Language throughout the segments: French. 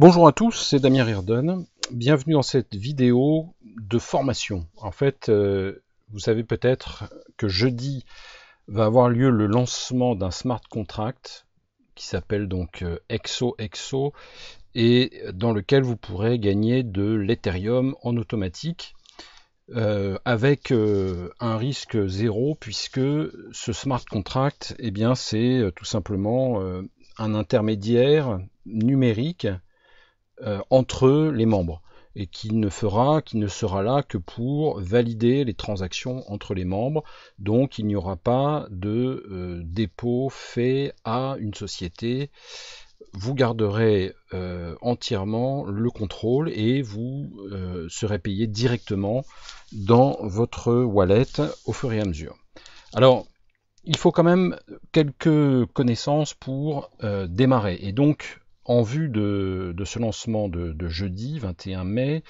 Bonjour à tous, c'est Damien Riordan. Bienvenue dans cette vidéo de formation. En fait, vous savez peut-être que jeudi va avoir lieu le lancement d'un smart contract qui s'appelle donc XOXO et dans lequel vous pourrez gagner de l'Ethereum en automatique avec un risque zéro puisque ce smart contract, eh bien, c'est tout simplement un intermédiaire numérique entre les membres et qui ne sera là que pour valider les transactions entre les membres. Donc il n'y aura pas de dépôt fait à une société. Vous garderez entièrement le contrôle et vous serez payé directement dans votre wallet au fur et à mesure. Alors, il faut quand même quelques connaissances pour démarrer. Et donc, en vue de ce lancement de jeudi 21 mai,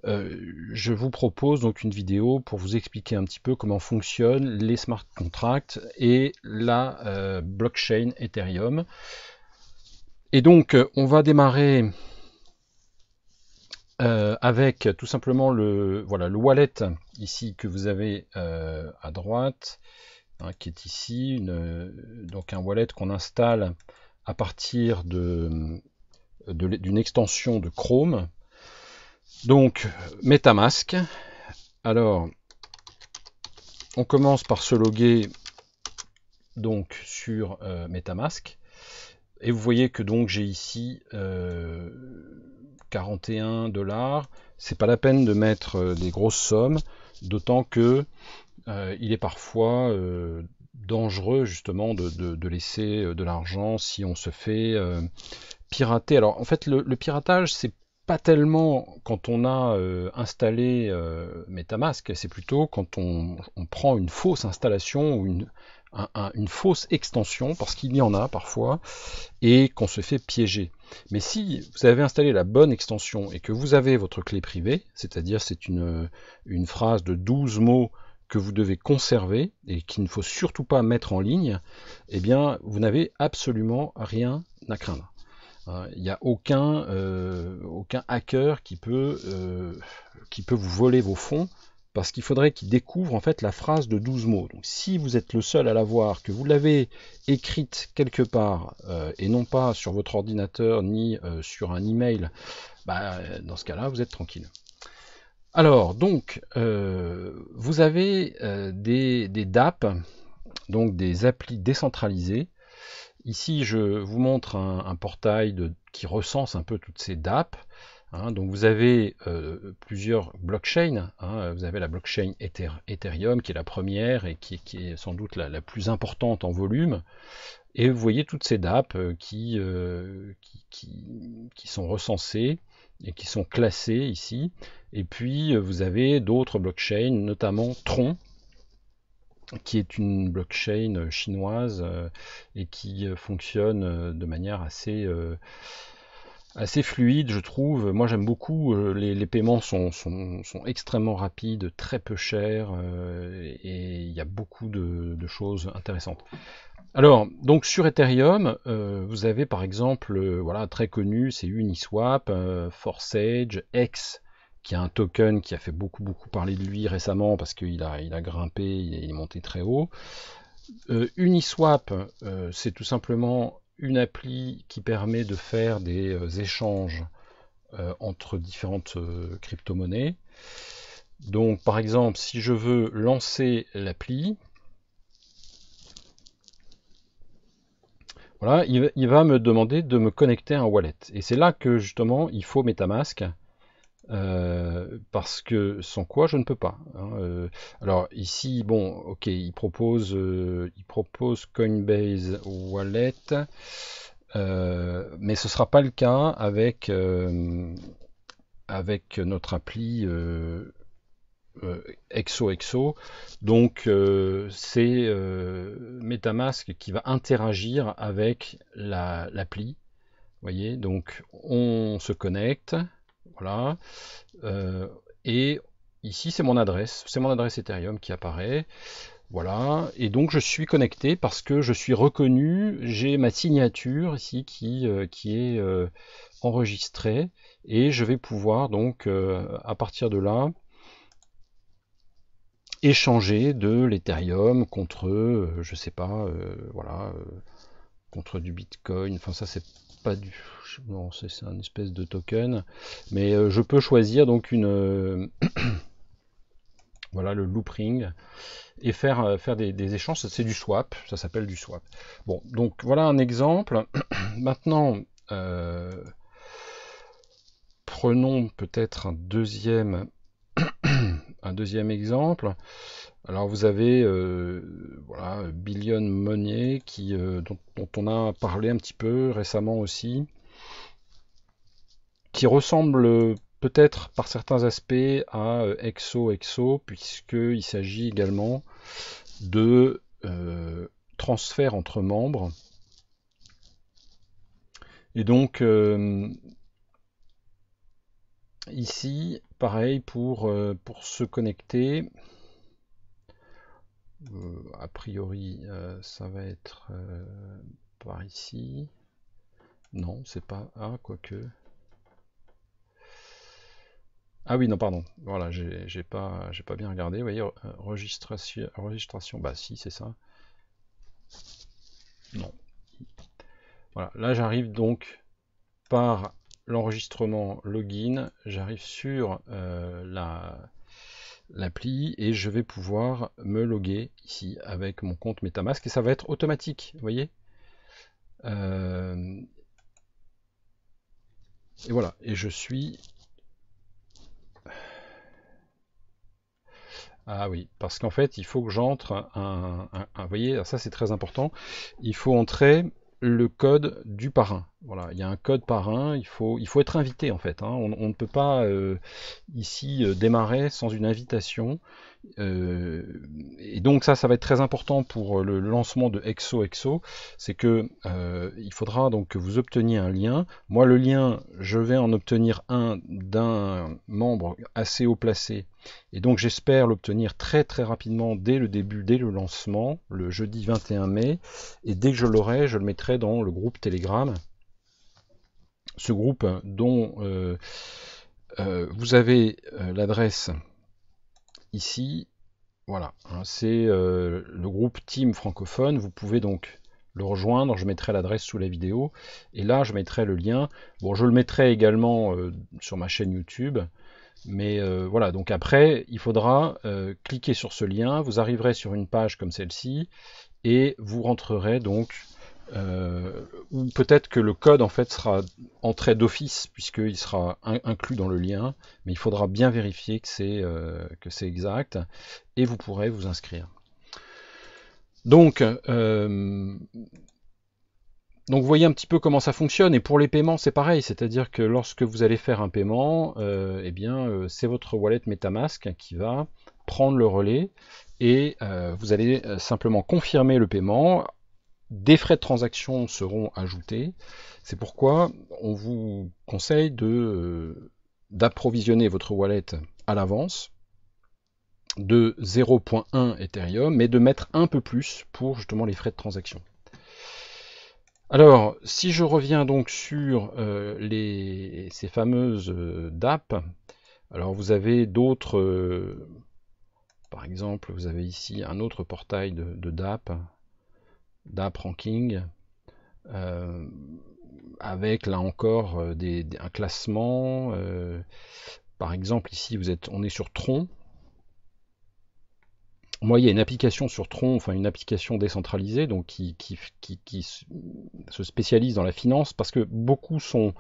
je vous propose donc une vidéo pour vous expliquer un petit peu comment fonctionnent les smart contracts et la blockchain Ethereum. Et donc, on va démarrer avec tout simplement le wallet ici que vous avez à droite, hein, qui est ici, donc un wallet qu'on installe à partir d'une extension de Chrome. Donc MetaMask. Alors, on commence par se loguer donc sur MetaMask. Et vous voyez que donc j'ai ici 41 $. C'est pas la peine de mettre des grosses sommes, d'autant que il est parfois dangereux justement de laisser de l'argent si on se fait pirater. Alors en fait le piratage c'est pas tellement quand on a installé MetaMask, c'est plutôt quand on prend une fausse installation ou une fausse extension, parce qu'il y en a parfois, et qu'on se fait piéger. Mais si vous avez installé la bonne extension et que vous avez votre clé privée, c'est-à-dire c'est une phrase de 12 mots que vous devez conserver et qu'il ne faut surtout pas mettre en ligne, eh bien vous n'avez absolument rien à craindre. Il n'y a aucun hacker qui peut vous voler vos fonds, parce qu'il faudrait qu'il découvre en fait la phrase de 12 mots. Donc si vous êtes le seul à l'avoir, que vous l'avez écrite quelque part, et non pas sur votre ordinateur ni sur un email, dans ce cas-là, vous êtes tranquille. Alors, donc, vous avez des DApp, donc des applis décentralisées. Ici, je vous montre un portail qui recense un peu toutes ces DApp. Hein. Donc, vous avez plusieurs blockchains. Hein. Vous avez la blockchain Ethereum, qui est la première et qui est sans doute la plus importante en volume. Et vous voyez toutes ces DApp qui sont recensées et qui sont classées ici. Et puis, vous avez d'autres blockchains, notamment Tron, qui est une blockchain chinoise et qui fonctionne de manière assez fluide, je trouve. Moi, j'aime beaucoup. Les paiements sont extrêmement rapides, très peu chers, et il y a beaucoup de choses intéressantes. Alors, donc sur Ethereum, vous avez par exemple, voilà, très connu, c'est Uniswap, Forsage, X, qui a un token qui a fait beaucoup parler de lui récemment parce qu'il a grimpé, il est monté très haut. Uniswap, c'est tout simplement une appli qui permet de faire des échanges entre différentes crypto-monnaies. Donc par exemple, si je veux lancer l'appli, voilà, il va me demander de me connecter à un wallet. Et c'est là que justement il faut MetaMask, parce que sans quoi je ne peux pas. Hein. Alors ici, bon, ok, il propose Coinbase Wallet, mais ce ne sera pas le cas avec notre appli XOXO. Donc c'est MetaMask qui va interagir avec l'appli. Voyez, donc on se connecte, voilà, et ici c'est mon adresse Ethereum qui apparaît. Voilà, et donc je suis connecté parce que je suis reconnu, j'ai ma signature ici qui est enregistrée, et je vais pouvoir donc à partir de là échanger de l'Ethereum contre, je sais pas, voilà, contre du Bitcoin. Enfin ça c'est pas du, bon, c'est un espèce de token, mais je peux choisir donc une, voilà, le loop ring, et faire des échanges. C'est du swap, ça s'appelle du swap. Bon, donc voilà un exemple. Maintenant, euh, prenons peut-être un deuxième exemple. Alors vous avez voilà, Billion Money dont on a parlé un petit peu récemment aussi, qui ressemble peut-être par certains aspects à XOXO, puisqu'il s'agit également de transfert entre membres. Et donc ici, pareil, pour se connecter, a priori ça va être par ici. Non, c'est pas... Ah, quoique... Ah oui, non, pardon. Voilà, j'ai pas bien regardé. Vous voyez, registration. Bah si, c'est ça. Non. Voilà, là j'arrive donc par l'enregistrement login, j'arrive sur l'appli et je vais pouvoir me loguer ici avec mon compte MetaMask, et ça va être automatique, vous voyez. Et voilà, et je suis... Ah oui, parce qu'en fait, il faut que j'entre vous voyez, ça c'est très important, il faut entrer le code du parrain. Voilà, il y a un code parrain, il faut être invité en fait, hein. On ne peut pas ici démarrer sans une invitation. Euh, et donc ça va être très important pour le lancement de XOXO, c'est que il faudra donc que vous obteniez un lien. Moi le lien, je vais en obtenir un d'un membre assez haut placé, et donc j'espère l'obtenir très très rapidement dès le début, dès le lancement, le jeudi 21 mai, et dès que je l'aurai, je le mettrai dans le groupe Telegram, ce groupe dont vous avez l'adresse ici. Voilà, hein, c'est le groupe Team francophone. Vous pouvez donc le rejoindre. Je mettrai l'adresse sous la vidéo. Et là, je mettrai le lien. Bon, je le mettrai également sur ma chaîne YouTube. Mais voilà, donc après, il faudra cliquer sur ce lien. Vous arriverez sur une page comme celle-ci. Et vous rentrerez donc, ou peut-être que le code en fait sera entré d'office puisqu'il sera inclus dans le lien, mais il faudra bien vérifier que c'est exact, et vous pourrez vous inscrire. Donc, donc vous voyez un petit peu comment ça fonctionne, et pour les paiements c'est pareil, c'est-à-dire que lorsque vous allez faire un paiement, eh bien c'est votre wallet MetaMask qui va prendre le relais, et vous allez simplement confirmer le paiement. Des frais de transaction seront ajoutés. C'est pourquoi on vous conseille d'approvisionner votre wallet à l'avance de 0.1 Ethereum, mais de mettre un peu plus pour justement les frais de transaction. Alors, si je reviens donc sur ces fameuses DApp, alors vous avez d'autres, par exemple, vous avez ici un autre portail de DApp Ranking, euh, avec là encore un classement. Par exemple, ici, on est sur Tron. Moi, il y a une application sur Tron, enfin une application décentralisée, donc qui se spécialise dans la finance, parce que beaucoup sont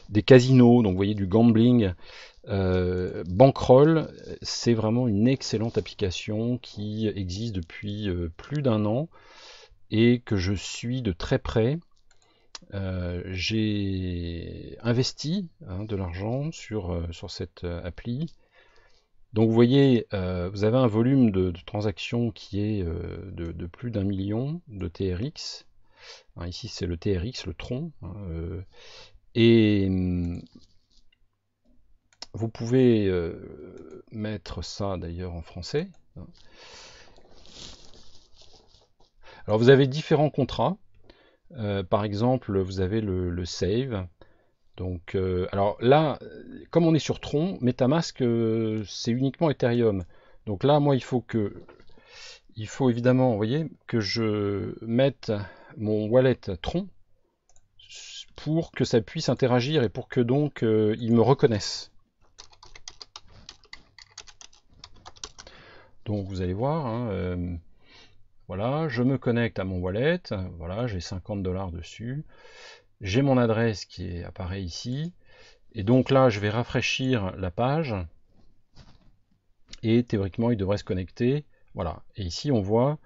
des casinos, donc vous voyez, du gambling. Bankroll, c'est vraiment une excellente application qui existe depuis plus d'un an et que je suis de très près. J'ai investi de l'argent sur cette appli. Donc vous voyez, vous avez un volume de transactions qui est de plus d'1 million de TRX. Hein, ici c'est le TRX, le Tron. Hein, et vous pouvez mettre ça d'ailleurs en français. Hein. Alors vous avez différents contrats. Par exemple, vous avez le save. Donc, alors là, comme on est sur Tron, MetaMask, c'est uniquement Ethereum. Donc là, moi, il faut évidemment, vous voyez, que je mette mon wallet Tron pour que ça puisse interagir et pour que donc il me reconnaisse. Donc vous allez voir, hein, voilà, je me connecte à mon wallet, voilà, j'ai 50 $ dessus, j'ai mon adresse qui apparaît ici, et donc là je vais rafraîchir la page, et théoriquement il devrait se connecter, voilà, et ici on voit,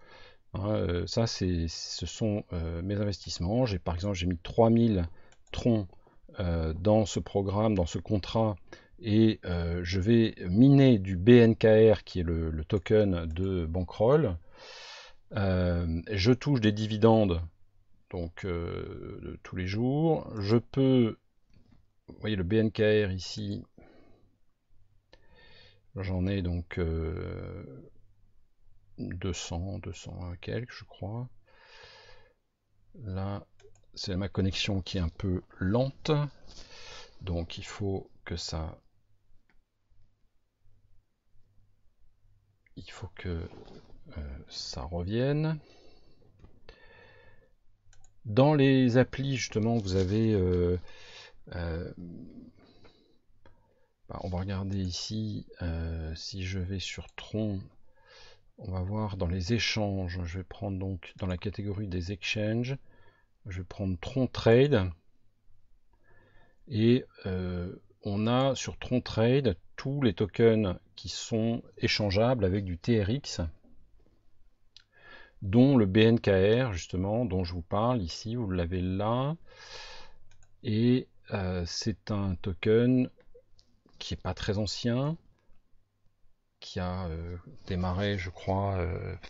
hein, ça ce sont mes investissements, par exemple j'ai mis 3000 troncs dans ce programme, dans ce contrat, et je vais miner du BNKR qui est le token de Bankroll. Je touche des dividendes donc tous les jours. Je peux, vous voyez le BNKR ici, j'en ai donc 200 quelques je crois. Là c'est ma connexion qui est un peu lente, donc il faut que ça revienne. Dans les applis, justement, vous avez... on va regarder ici, si je vais sur Tron, on va voir dans les échanges, je vais prendre donc dans la catégorie des exchanges, je vais prendre Tron Trade, et on a sur Tron Trade tous les tokens qui sont échangeables avec du TRX, dont le BNKR justement, dont je vous parle ici, vous l'avez là, et c'est un token qui est pas très ancien, qui a démarré je crois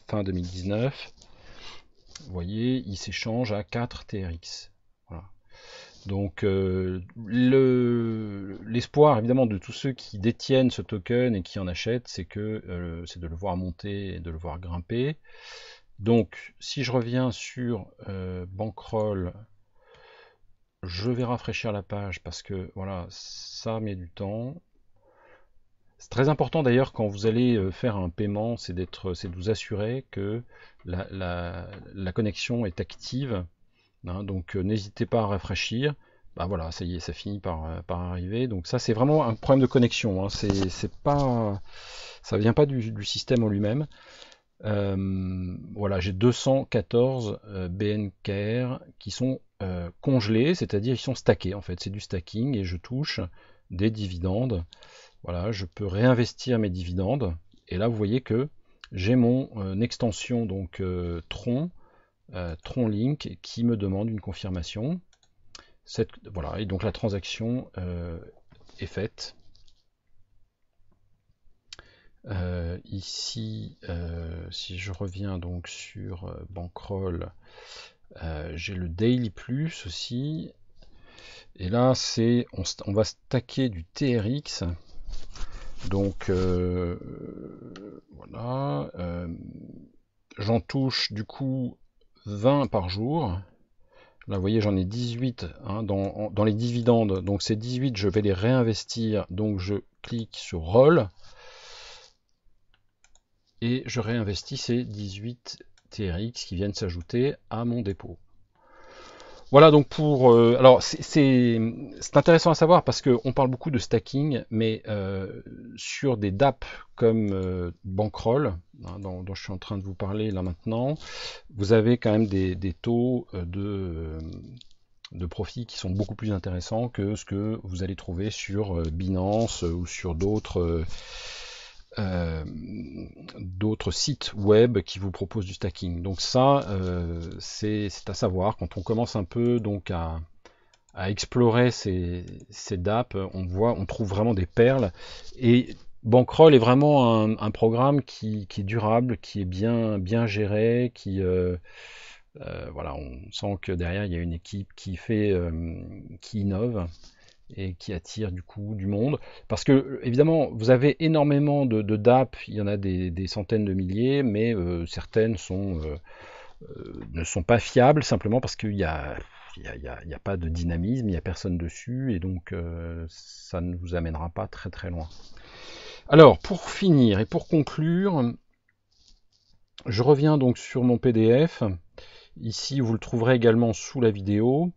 fin 2019. Vous voyez, il s'échange à 4 TRX. Voilà. Donc l'espoir évidemment de tous ceux qui détiennent ce token et qui en achètent, c'est c'est de le voir monter et de le voir grimper. Donc si je reviens sur Bankroll, je vais rafraîchir la page parce que voilà, ça met du temps. C'est très important d'ailleurs quand vous allez faire un paiement, c'est de vous assurer que la connexion est active. Hein, donc n'hésitez pas à rafraîchir. Bah voilà, ça y est, ça finit par arriver. Donc ça c'est vraiment un problème de connexion. Hein. C'est pas, ça vient pas du système en lui-même. Voilà, j'ai 214 BNKR qui sont congelés, c'est-à-dire ils sont stackés en fait. C'est du stacking et je touche des dividendes. Voilà, je peux réinvestir mes dividendes. Et là, vous voyez que j'ai mon extension donc Tron Link qui me demande une confirmation. Voilà, et donc la transaction est faite. Ici, si je reviens donc sur Bankroll, j'ai le Daily Plus aussi. Et là, on va stacker du TRX. Donc voilà, j'en touche du coup 20 par jour. Là, vous voyez, j'en ai 18 hein, dans les dividendes. Donc ces 18, je vais les réinvestir. Donc je clique sur Roll. Et je réinvestis ces 18 TRX qui viennent s'ajouter à mon dépôt. Voilà donc pour... alors c'est intéressant à savoir parce qu'on parle beaucoup de stacking, mais sur des DApp comme Bankroll, hein, dont je suis en train de vous parler là maintenant, vous avez quand même des taux de profit qui sont beaucoup plus intéressants que ce que vous allez trouver sur Binance ou sur d'autres sites web qui vous proposent du stacking. Donc ça, c'est à savoir quand on commence un peu donc à explorer ces DApp, on trouve vraiment des perles. Et Bankroll est vraiment un programme qui est durable, qui est bien géré, voilà, on sent que derrière il y a une équipe qui innove et qui attire du coup du monde. Parce que évidemment, vous avez énormément de DApp, il y en a des centaines de milliers, mais certaines sont ne sont pas fiables simplement parce qu'il y a, il y a pas de dynamisme, il n'y a personne dessus, et donc ça ne vous amènera pas très très loin. Alors, pour finir et pour conclure, je reviens donc sur mon PDF. Ici, vous le trouverez également sous la vidéo.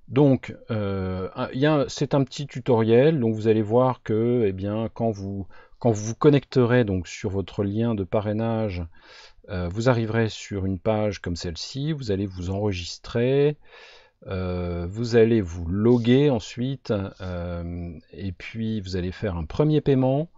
Donc, c'est un petit tutoriel. Donc, vous allez voir que, eh bien, quand vous vous connecterez donc sur votre lien de parrainage, vous arriverez sur une page comme celle-ci. Vous allez vous enregistrer. Vous allez vous loguer ensuite, et puis vous allez faire un premier paiement.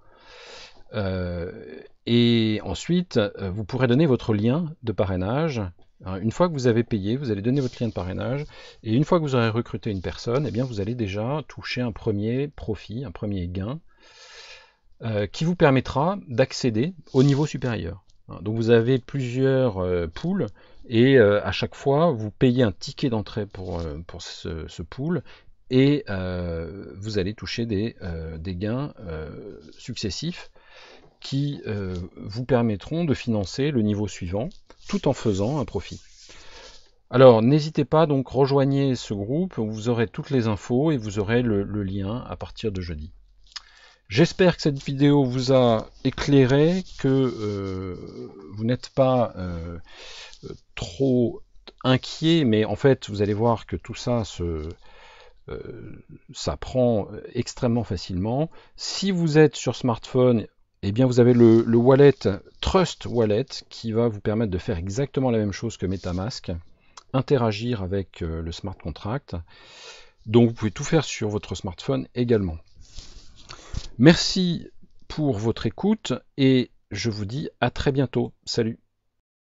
Et ensuite, vous pourrez donner votre lien de parrainage. Alors, une fois que vous avez payé, vous allez donner votre lien de parrainage. Et une fois que vous aurez recruté une personne, eh bien, vous allez déjà toucher un premier profit, un premier gain, qui vous permettra d'accéder au niveau supérieur. Donc vous avez plusieurs pools, et à chaque fois, vous payez un ticket d'entrée pour ce pool, et vous allez toucher des gains successifs qui vous permettront de financer le niveau suivant, tout en faisant un profit. Alors, n'hésitez pas, donc rejoignez ce groupe, vous aurez toutes les infos et vous aurez le lien à partir de jeudi. J'espère que cette vidéo vous a éclairé, que vous n'êtes pas trop inquiet, mais en fait, vous allez voir que tout ça s'apprend extrêmement facilement. Si vous êtes sur smartphone, eh bien vous avez le wallet Trust Wallet qui va vous permettre de faire exactement la même chose que MetaMask, interagir avec le smart contract. Donc vous pouvez tout faire sur votre smartphone également. Merci pour votre écoute et je vous dis à très bientôt. Salut!